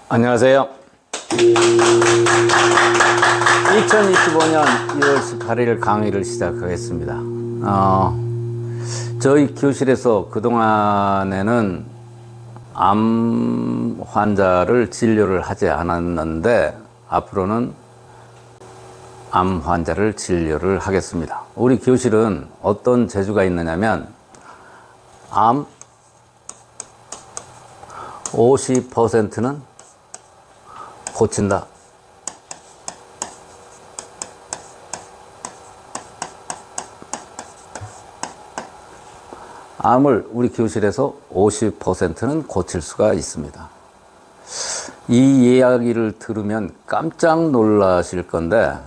안녕하세요. 2025년 2월 18일 강의를 시작하겠습니다. 저희 교실에서 그동안에는 암 환자를 진료를 하지 않았는데 앞으로는 암 환자를 진료를 하겠습니다. 우리 교실은 어떤 재주가 있느냐면 암 50%는 고친다. 암을 우리 교실에서 50%는 고칠 수가 있습니다. 이 이야기를 들으면 깜짝 놀라실 건데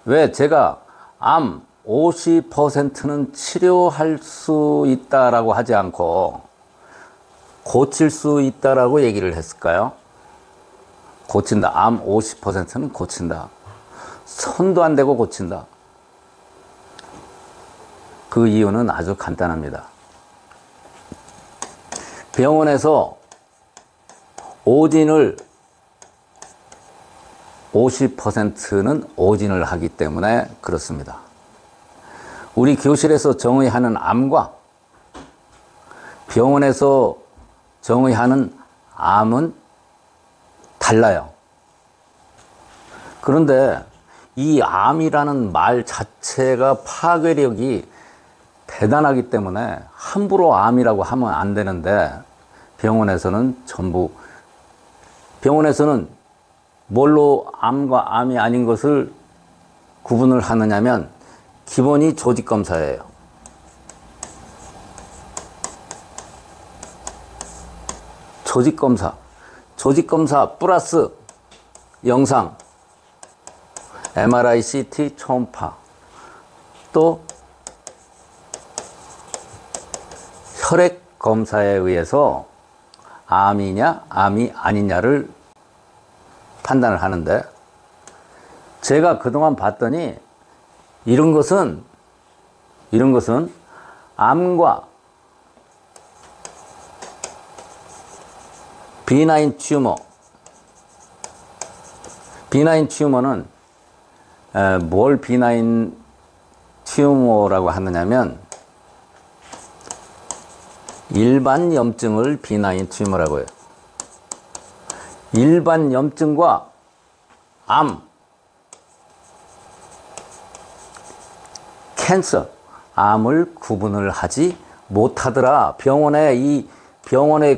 왜 제가 암 50%는 치료할 수 있다라고 하지 않고 고칠 수 있다라고 얘기를 했을까요? 고친다. 암 50%는 고친다. 손도 안 대고 고친다. 그 이유는 아주 간단합니다. 병원에서 오진을 50%는 오진을 하기 때문에 그렇습니다. 우리 교실에서 정의하는 암과 병원에서 정의하는 암은 달라요. 그런데 이 암이라는 말 자체가 파괴력이 대단하기 때문에 함부로 암이라고 하면 안 되는데 병원에서는 뭘로 암과 암이 아닌 것을 구분을 하느냐면 기본이 조직검사예요. 조직검사 플러스 영상, MRI, CT, 초음파, 또 혈액 검사에 의해서 암이냐 암이 아니냐를 판단을 하는데 제가 그동안 봤더니 이런 것은 암과 비나인 튜머는 뭘 비나인 튜머라고 하느냐면 일반 염증을 비나인 튜머라고 해요. 일반 염증과 암, 캔서, 암을 구분을 하지 못하더라. 병원의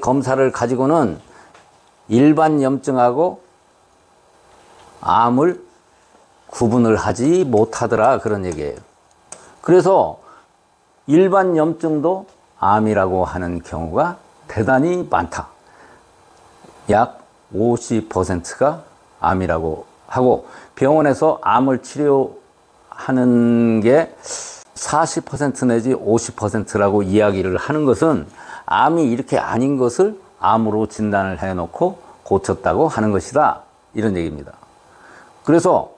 검사를 가지고는 일반 염증하고 암을 구분을 하지 못하더라. 그런 얘기예요. 그래서 일반 염증도 암이라고 하는 경우가 대단히 많다. 약 50%가 암이라고 하고 병원에서 암을 치료하는 게 40% 내지 50%라고 이야기를 하는 것은 암이 이렇게 아닌 것을 암으로 진단을 해놓고 고쳤다고 하는 것이다. 이런 얘기입니다. 그래서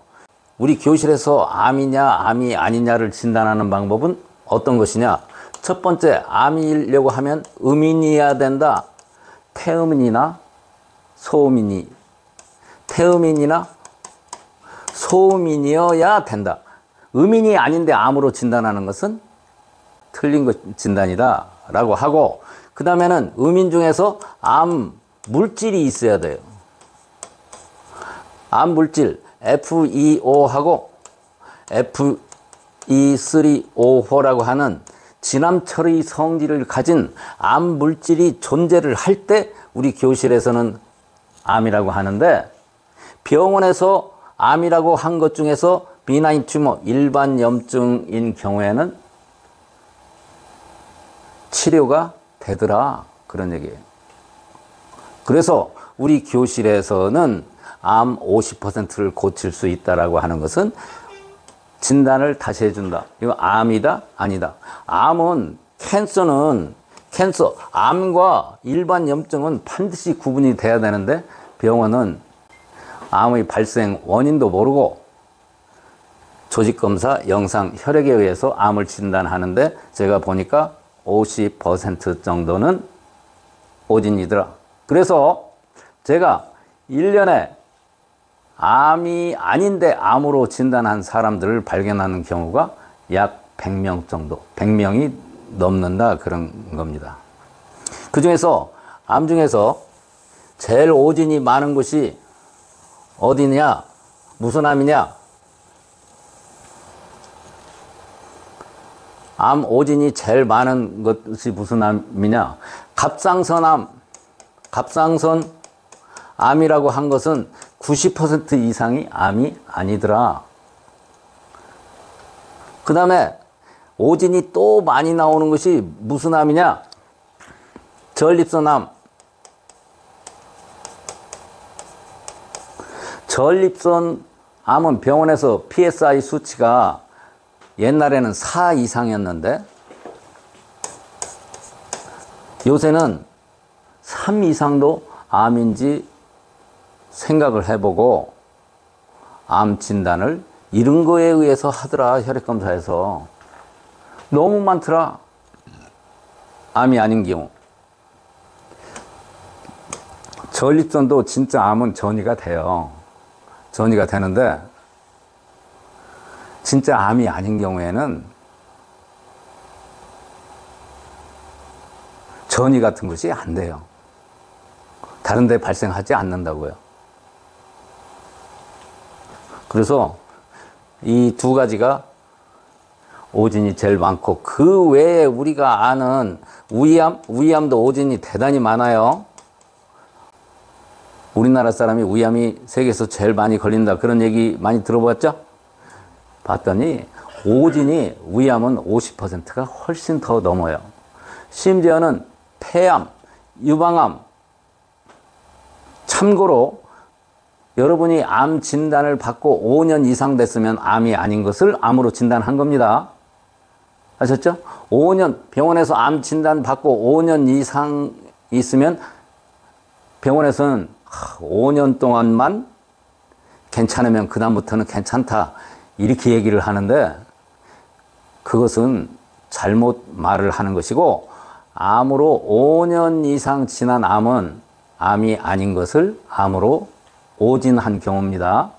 우리 교실에서 암이냐 암이 아니냐를 진단하는 방법은 어떤 것이냐. 첫 번째, 암이려고 하면 음인이어야 된다. 태음인이나 소음인이어야 된다. 음인이 아닌데 암으로 진단하는 것은 틀린 진단이다 라고 하고, 그 다음에는 음인 중에서 암 물질이 있어야 돼요. 암 물질 FeO하고 Fe3O4라고 하는 진암철의 성질을 가진 암 물질이 존재를 할 때 우리 교실에서는 암이라고 하는데, 병원에서 암이라고 한 것 중에서 비나인 튜머, 일반 염증인 경우에는 치료가 되더라. 그런 얘기예요. 그래서 우리 교실에서는 암 50%를 고칠 수 있다라고 하는 것은 진단을 다시 해준다. 이거 암이다? 아니다. 캔서, 암과 일반 염증은 반드시 구분이 돼야 되는데 병원은 암의 발생 원인도 모르고 조직검사, 영상, 혈액에 의해서 암을 진단하는데 제가 보니까 50% 정도는 오진이더라. 그래서 제가 1년에 암이 아닌데 암으로 진단한 사람들을 발견하는 경우가 약 100명 정도, 100명이 넘는다 그런 겁니다. 그 중에서 암 중에서 제일 오진이 많은 곳이 어디냐? 무슨 암이냐? 암 오진이 제일 많은 것이 무슨 암이냐? 갑상선암. 갑상선 암이라고 한 것은 90% 이상이 암이 아니더라. 그 다음에 오진이 또 많이 나오는 것이 무슨 암이냐? 전립선암. 전립선 암은 병원에서 PSI 수치가 옛날에는 4 이상이었는데 요새는 3 이상도 암인지 생각을 해보고 암 진단을 이런 거에 의해서 하더라. 혈액검사에서 너무 많더라. 암이 아닌 경우. 전립선도 진짜 암은 전이가 돼요. 전이가 되는데 진짜 암이 아닌 경우에는 전이 같은 것이 안 돼요. 다른 데 발생하지 않는다고요. 그래서 이 두 가지가 오진이 제일 많고 그 외에 우리가 아는 위암도 오진이 대단히 많아요. 우리나라 사람이 위암이 세계에서 제일 많이 걸린다 그런 얘기 많이 들어봤죠? 봤더니 오진이 위암은 50%가 훨씬 더 넘어요. 심지어는 폐암, 유방암. 참고로 여러분이 암 진단을 받고 5년 이상 됐으면 암이 아닌 것을 암으로 진단한 겁니다. 아셨죠? 5년 병원에서 암 진단 받고 5년 이상 있으면 병원에서는 5년 동안만 괜찮으면 그다음부터는 괜찮다 이렇게 얘기를 하는데 그것은 잘못 말을 하는 것이고 암으로 5년 이상 지난 암은 암이 아닌 것을 암으로 오진한 경우입니다.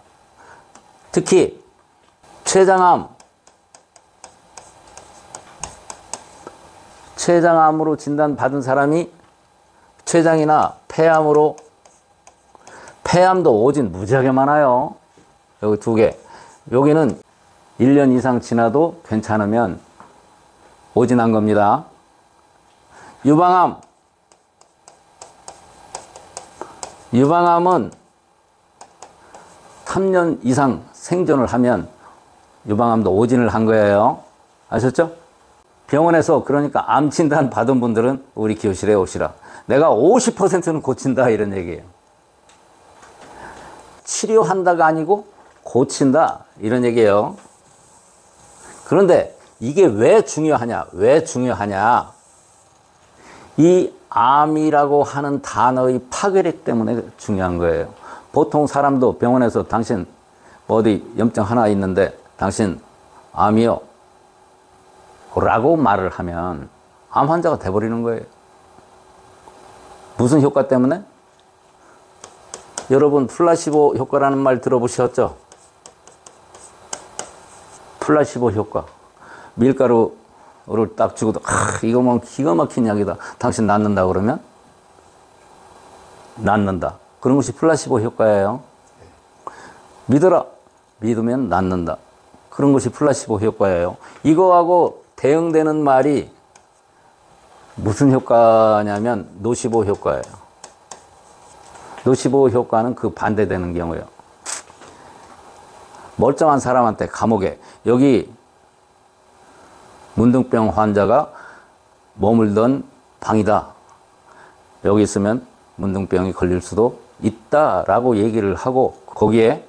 특히 췌장암, 췌장암으로 진단받은 사람이 췌장이나 폐암으로 폐암도 오진 무지하게 많아요. 여기 두 개. 여기는 1년 이상 지나도 괜찮으면 오진한 겁니다. 유방암. 유방암은 3년 이상 생존을 하면 유방암도 오진을 한 거예요. 아셨죠? 병원에서 그러니까 암 진단 받은 분들은 우리 교실에 오시라. 내가 50%는 고친다 이런 얘기예요. 치료한다가 아니고 고친다 이런 얘기예요. 그런데 이게 왜 중요하냐? 왜 중요하냐? 이 암이라고 하는 단어의 파괴력 때문에 중요한 거예요. 보통 사람도 병원에서 당신 어디 염증 하나 있는데 당신 암이요 라고 말을 하면 암 환자가 돼버리는 거예요. 무슨 효과 때문에? 여러분 플라시보 효과라는 말 들어보셨죠? 플라시보 효과. 밀가루를 딱 주고도 이거 뭐 기가 막힌 약이다. 당신 낫는다 그러면 낫는다. 그런 것이 플라시보 효과예요. 믿어라. 믿으면 낫는다. 그런 것이 플라시보 효과예요. 이거하고 대응되는 말이 무슨 효과냐면 노시보 효과예요. 노시보 효과는 그 반대되는 경우예요. 멀쩡한 사람한테 감옥에 여기 문둥병 환자가 머물던 방이다. 여기 있으면 문둥병이 걸릴 수도 있다라고 얘기를 하고 거기에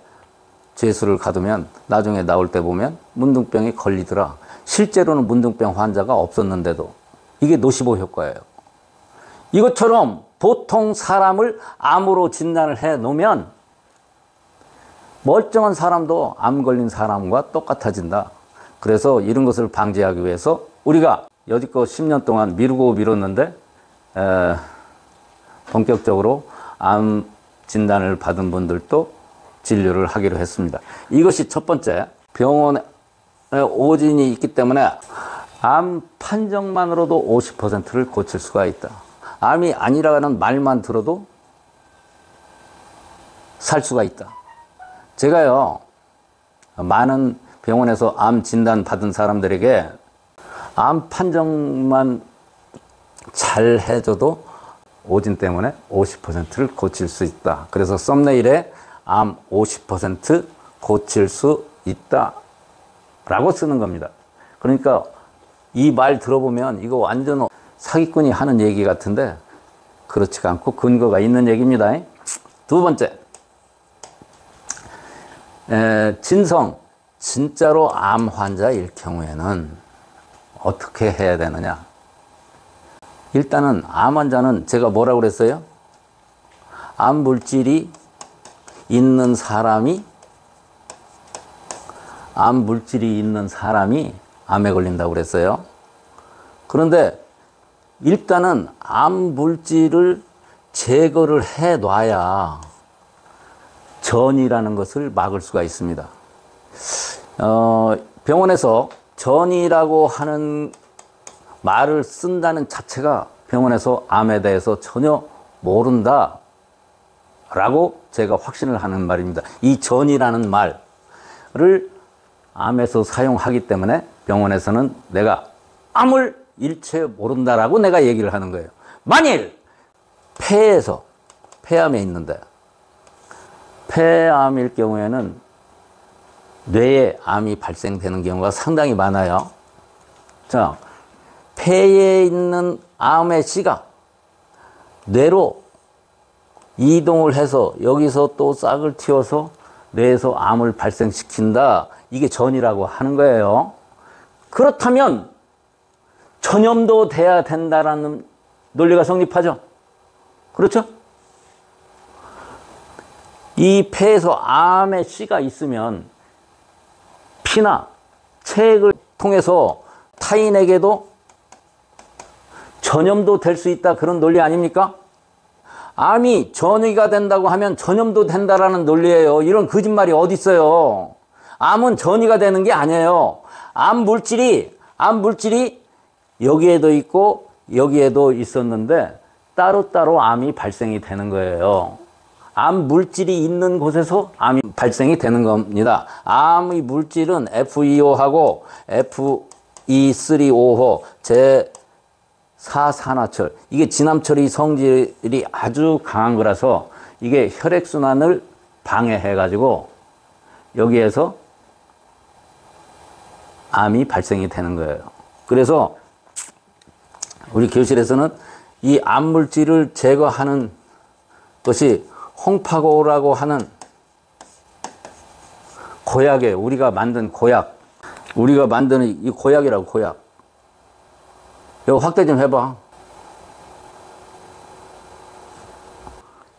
죄수를 가두면 나중에 나올 때 보면 문둥병이 걸리더라. 실제로는 문둥병 환자가 없었는데도 이게 노시보 효과예요. 이것처럼 보통 사람을 암으로 진단을 해 놓으면 멀쩡한 사람도 암 걸린 사람과 똑같아진다. 그래서 이런 것을 방지하기 위해서 우리가 여지껏 10년 동안 미루고 미뤘는데 본격적으로 암 진단을 받은 분들도 진료를 하기로 했습니다. 이것이 첫 번째, 병원에 오진이 있기 때문에 암 판정만으로도 50%를 고칠 수가 있다. 암이 아니라는 말만 들어도 살 수가 있다. 제가요, 많은 병원에서 암 진단 받은 사람들에게 암 판정만 잘 해줘도 오진 때문에 50%를 고칠 수 있다. 그래서 썸네일에 암 50% 고칠 수 있다 라고 쓰는 겁니다. 그러니까 이 말 들어보면 이거 완전 사기꾼이 하는 얘기 같은데 그렇지가 않고 근거가 있는 얘기입니다. 두 번째, 진성, 진짜로 암 환자일 경우에는 어떻게 해야 되느냐. 일단은 암 환자는 제가 뭐라고 그랬어요? 암 물질이 있는 사람이 암에 걸린다고 그랬어요. 그런데 일단은 암 물질을 제거를 해 놔야 전이라는 것을 막을 수가 있습니다. 병원에서 전이라고 하는 말을 쓴다는 자체가 병원에서 암에 대해서 전혀 모른다 라고 제가 확신을 하는 말입니다. 이 전이라는 말을 암에서 사용하기 때문에 병원에서는 내가 암을 일체 모른다라고 내가 얘기를 하는 거예요. 만일 폐암에 있는데 폐암일 경우에는 뇌에 암이 발생되는 경우가 상당히 많아요. 자, 폐에 있는 암의 씨가 뇌로 이동을 해서 여기서 또 싹을 틔워서 뇌에서 암을 발생시킨다. 이게 전이라고 하는 거예요. 그렇다면 전염도 돼야 된다라는 논리가 성립하죠. 그렇죠? 이 폐에서 암의 씨가 있으면 피나 체액을 통해서 타인에게도 전염도 될 수 있다. 그런 논리 아닙니까? 암이 전이가 된다고 하면 전염도 된다라는 논리예요. 이런 거짓말이 어디 있어요. 암은 전이가 되는 게 아니에요. 암 물질이 여기에도 있고 여기에도 있었는데 따로따로 암이 발생이 되는 거예요. 암 물질이 있는 곳에서 암이 발생이 되는 겁니다. 암의 물질은 FeO하고 Fe3O 제 4산화철, 이게 진암철의 성질이 아주 강한 거라서 이게 혈액순환을 방해해가지고 여기에서 암이 발생이 되는 거예요. 그래서 우리 교실에서는 이 암물질을 제거하는 것이 홍파고라고 하는 고약에 우리가 만든 고약, 우리가 만드는 이 고약이라고 고약. 이거 확대 좀 해봐.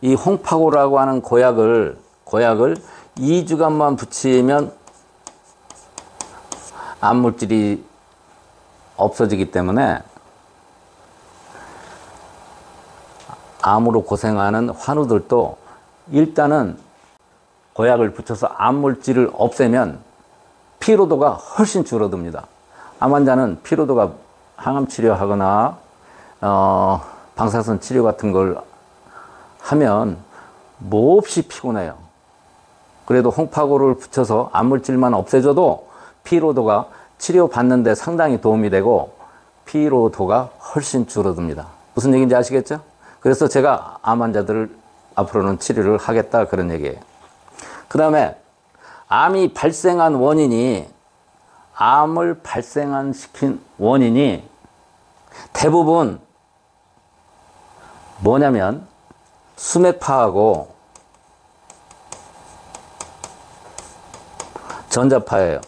이 홍파고라고 하는 고약을 2주간만 붙이면 암물질이 없어지기 때문에 암으로 고생하는 환우들도 일단은 고약을 붙여서 암물질을 없애면 피로도가 훨씬 줄어듭니다. 암 환자는 피로도가 항암 치료하거나 방사선 치료 같은 걸 하면 몹시 피곤해요. 그래도 홍파고를 붙여서 암물질만 없애줘도 피로도가 치료받는 데 상당히 도움이 되고 피로도가 훨씬 줄어듭니다. 무슨 얘기인지 아시겠죠? 그래서 제가 암 환자들을 앞으로는 치료를 하겠다 그런 얘기예요. 그 다음에 암이 발생한 원인이 암을 발생시킨 원인이 대부분 뭐냐면 수맥파하고 전자파예요.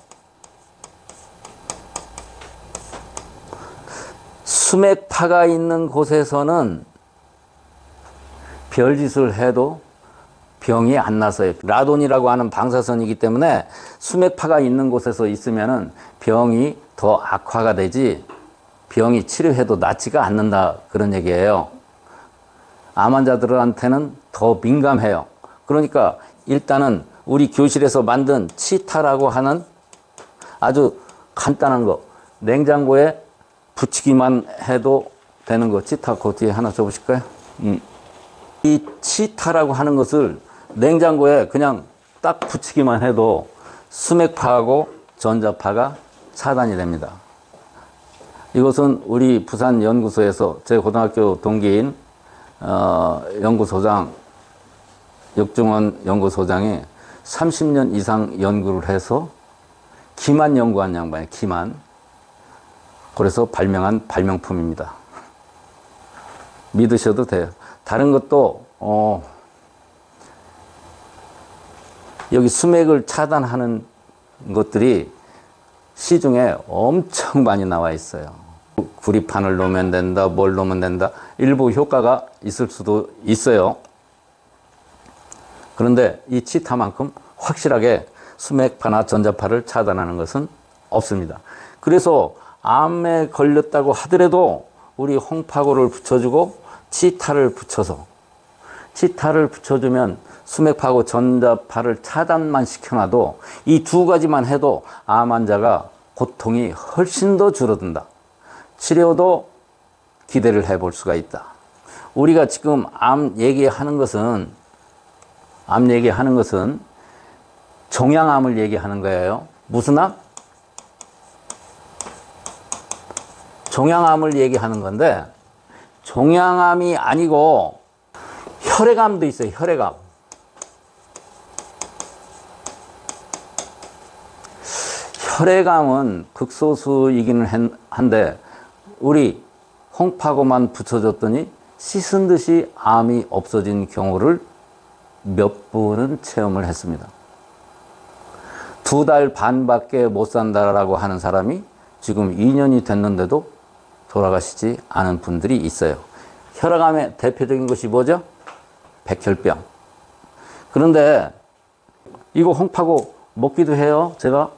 수맥파가 있는 곳에서는 별짓을 해도 병이 안 나서요. 라돈이라고 하는 방사선이기 때문에 수맥파가 있는 곳에서 있으면은 병이 더 악화가 되지 병이 치료해도 낫지가 않는다 그런 얘기예요. 암 환자들한테는 더 민감해요. 그러니까 일단은 우리 교실에서 만든 치타라고 하는 아주 간단한 거, 냉장고에 붙이기만 해도 되는 거, 치타 그 뒤에 하나 줘보실까요? 이 치타라고 하는 것을 냉장고에 그냥 딱 붙이기만 해도 수맥파하고 전자파가 차단이 됩니다. 이것은 우리 부산 연구소에서 제 고등학교 동기인 연구소장 역중원 연구소장이 30년 이상 연구를 해서 기만 연구한 양반이에요. 기만. 그래서 발명한 발명품입니다. 믿으셔도 돼요. 다른 것도 여기 수맥을 차단하는 것들이 시중에 엄청 많이 나와 있어요. 구리판을 놓으면 된다, 뭘 놓으면 된다. 일부 효과가 있을 수도 있어요. 그런데 이 치타만큼 확실하게 수맥파나 전자파를 차단하는 것은 없습니다. 그래서 암에 걸렸다고 하더라도 우리 홍파고를 붙여주고 치타를 붙여주면 수맥파고 전자파를 차단만 시켜놔도 이 두 가지만 해도 암 환자가 고통이 훨씬 더 줄어든다. 치료도 기대를 해볼 수가 있다. 우리가 지금 암 얘기하는 것은 종양암을 얘기하는 거예요. 무슨 암? 종양암을 얘기하는 건데, 종양암이 아니고 혈액암도 있어요. 혈액암. 혈액암은 극소수이기는 한데 우리 홍파고만 붙여줬더니 씻은 듯이 암이 없어진 경우를 몇 분은 체험을 했습니다. 2달 반밖에 못 산다라고 하는 사람이 지금 2년이 됐는데도 돌아가시지 않은 분들이 있어요. 혈액암의 대표적인 것이 뭐죠? 백혈병. 그런데 이거 홍파고 먹기도 해요. 제가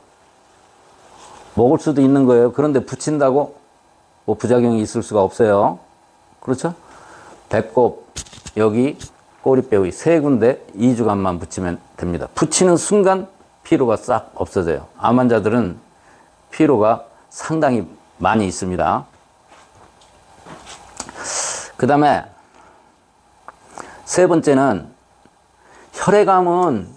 먹을 수도 있는 거예요. 그런데 붙인다고 뭐 부작용이 있을 수가 없어요. 그렇죠? 배꼽, 여기 꼬리뼈의 3군데 2주간만 붙이면 됩니다. 붙이는 순간 피로가 싹 없어져요. 암 환자들은 피로가 상당히 많이 있습니다. 그 다음에 세 번째는 혈액암은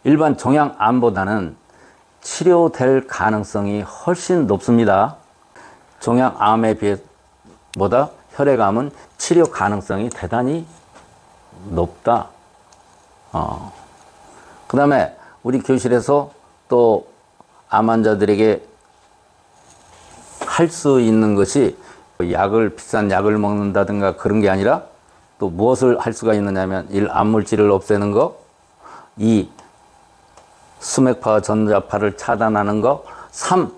일반 종양암보다는 치료될 가능성이 훨씬 높습니다. 종양암에 비해보다 혈액암은 치료 가능성이 대단히 높다. 그 다음에 우리 교실에서 또 암 환자들에게 할 수 있는 것이 비싼 약을 먹는다든가 그런 게 아니라 또 무엇을 할 수가 있느냐면 1. 암물질을 없애는 거, 2. 수맥파 전자파를 차단하는 거, 3.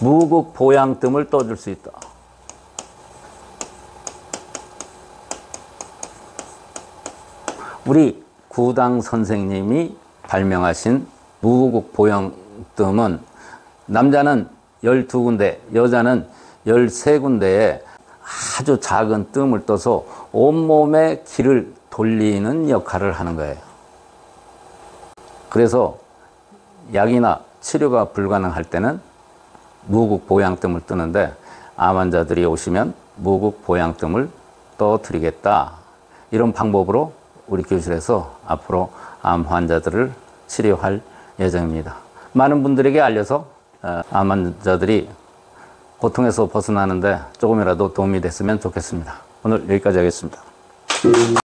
무국 보양뜸을 떠줄 수 있다. 우리 구당 선생님이 발명하신 무국 보양뜸은 남자는 12군데, 여자는 13군데에 아주 작은 뜸을 떠서 온몸에 기를 돌리는 역할을 하는 거예요. 그래서 약이나 치료가 불가능할 때는 무국 보양뜸을 뜨는데 암 환자들이 오시면 무국 보양뜸을 떠드리겠다. 이런 방법으로 우리 교실에서 앞으로 암 환자들을 치료할 예정입니다. 많은 분들에게 알려서 암 환자들이 고통에서 벗어나는데 조금이라도 도움이 됐으면 좋겠습니다. 오늘 여기까지 하겠습니다.